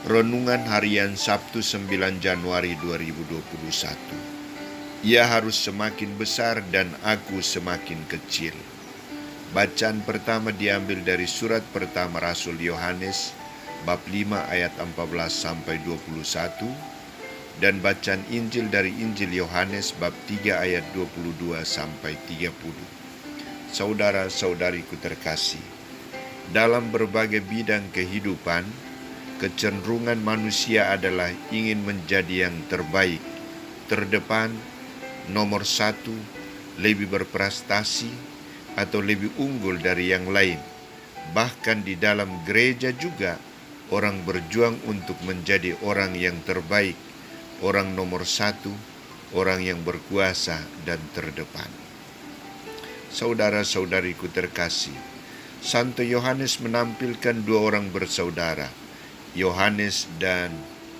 Renungan Harian Sabtu 9 Januari 2021. Ia harus semakin besar dan aku semakin kecil. Bacaan pertama diambil dari surat pertama Rasul Yohanes, bab 5 ayat 14 sampai 21, dan bacaan Injil dari Injil Yohanes bab 3 ayat 22 sampai 30. Saudara-saudariku terkasih, dalam berbagai bidang kehidupan, kecenderungan manusia adalah ingin menjadi yang terbaik, terdepan, nomor satu, lebih berprestasi, atau lebih unggul dari yang lain. Bahkan di dalam gereja juga, orang berjuang untuk menjadi orang yang terbaik, orang nomor satu, orang yang berkuasa dan terdepan. Saudara-saudariku terkasih, Santo Yohanes menampilkan dua orang bersaudara, Yohanes dan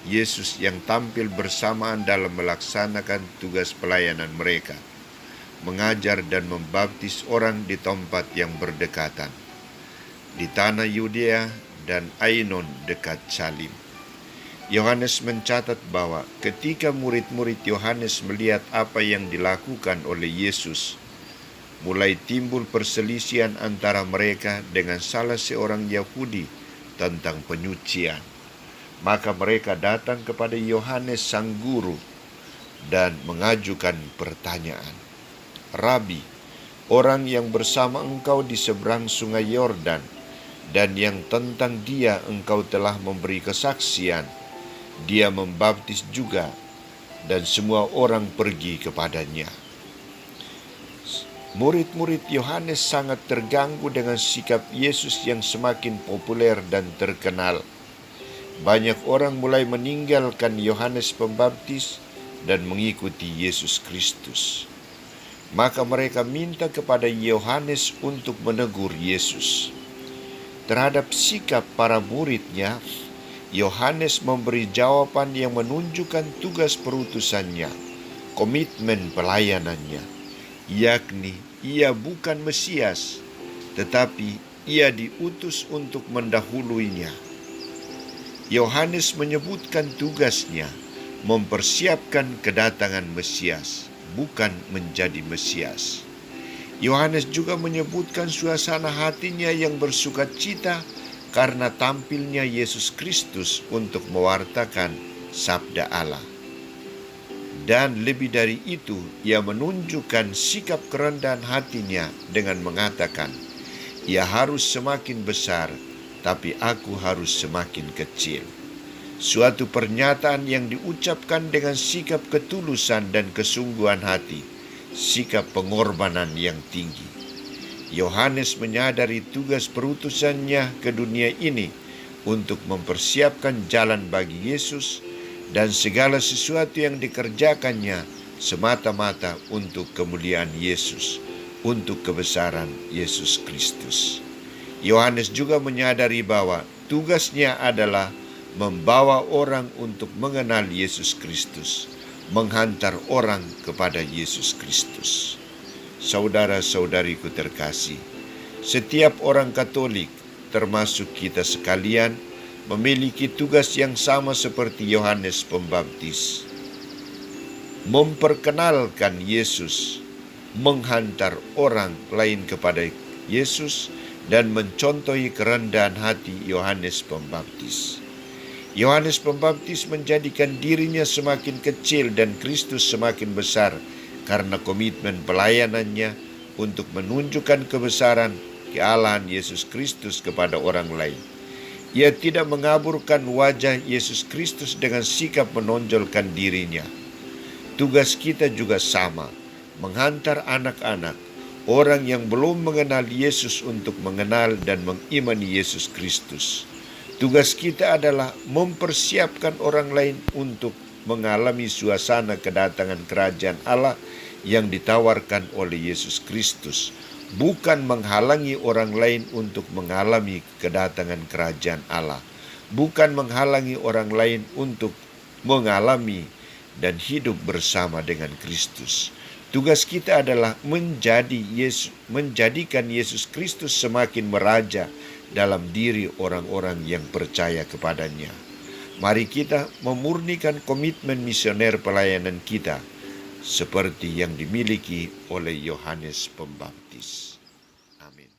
Yesus, yang tampil bersamaan dalam melaksanakan tugas pelayanan mereka, mengajar dan membaptis orang di tempat yang berdekatan, di tanah Yudea dan Ainon dekat Salim. Yohanes mencatat bahwa ketika murid-murid Yohanes melihat apa yang dilakukan oleh Yesus, mulai timbul perselisihan antara mereka dengan salah seorang Yahudi tentang penyucian. Maka mereka datang kepada Yohanes sang guru dan mengajukan pertanyaan. Rabi, orang yang bersama engkau di seberang sungai Yordan dan yang tentang dia engkau telah memberi kesaksian, dia membaptis juga dan semua orang pergi kepadanya. Murid-murid Yohanes sangat terganggu dengan sikap Yesus yang semakin populer dan terkenal. Banyak orang mulai meninggalkan Yohanes Pembaptis dan mengikuti Yesus Kristus. Maka mereka minta kepada Yohanes untuk menegur Yesus. Terhadap sikap para muridnya, Yohanes memberi jawaban yang menunjukkan tugas perutusannya, komitmen pelayanannya, yakni ia bukan Mesias, tetapi ia diutus untuk mendahuluinya. Yohanes menyebutkan tugasnya mempersiapkan kedatangan Mesias, bukan menjadi Mesias. Yohanes juga menyebutkan suasana hatinya yang bersukacita karena tampilnya Yesus Kristus untuk mewartakan sabda Allah. Dan lebih dari itu, ia menunjukkan sikap kerendahan hatinya dengan mengatakan, ia harus semakin besar, tapi aku harus semakin kecil. Suatu pernyataan yang diucapkan dengan sikap ketulusan dan kesungguhan hati, sikap pengorbanan yang tinggi. Yohanes menyadari tugas perutusannya ke dunia ini untuk mempersiapkan jalan bagi Yesus, dan segala sesuatu yang dikerjakannya semata-mata untuk kemuliaan Yesus, untuk kebesaran Yesus Kristus. Yohanes juga menyadari bahwa tugasnya adalah membawa orang untuk mengenal Yesus Kristus, menghantar orang kepada Yesus Kristus. Saudara-saudariku terkasih, setiap orang Katolik, termasuk kita sekalian, memiliki tugas yang sama seperti Yohanes Pembaptis, memperkenalkan Yesus, menghantar orang lain kepada Yesus, dan mencontohi kerendahan hati Yohanes Pembaptis. Yohanes Pembaptis menjadikan dirinya semakin kecil dan Kristus semakin besar karena komitmen pelayanannya untuk menunjukkan kebesaran kealahan Yesus Kristus kepada orang lain. Ia tidak mengaburkan wajah Yesus Kristus dengan sikap menonjolkan dirinya. Tugas kita juga sama, menghantar anak-anak, orang yang belum mengenal Yesus untuk mengenal dan mengimani Yesus Kristus. Tugas kita adalah mempersiapkan orang lain untuk mengalami suasana kedatangan kerajaan Allah yang ditawarkan oleh Yesus Kristus, bukan menghalangi orang lain untuk mengalami kedatangan kerajaan Allah, bukan menghalangi orang lain untuk mengalami dan hidup bersama dengan Kristus. Tugas kita adalah menjadikan Yesus Kristus semakin meraja dalam diri orang-orang yang percaya kepadanya. Mari kita memurnikan komitmen misioner pelayanan kita seperti yang dimiliki oleh Yohanes Pembaptis. Amin.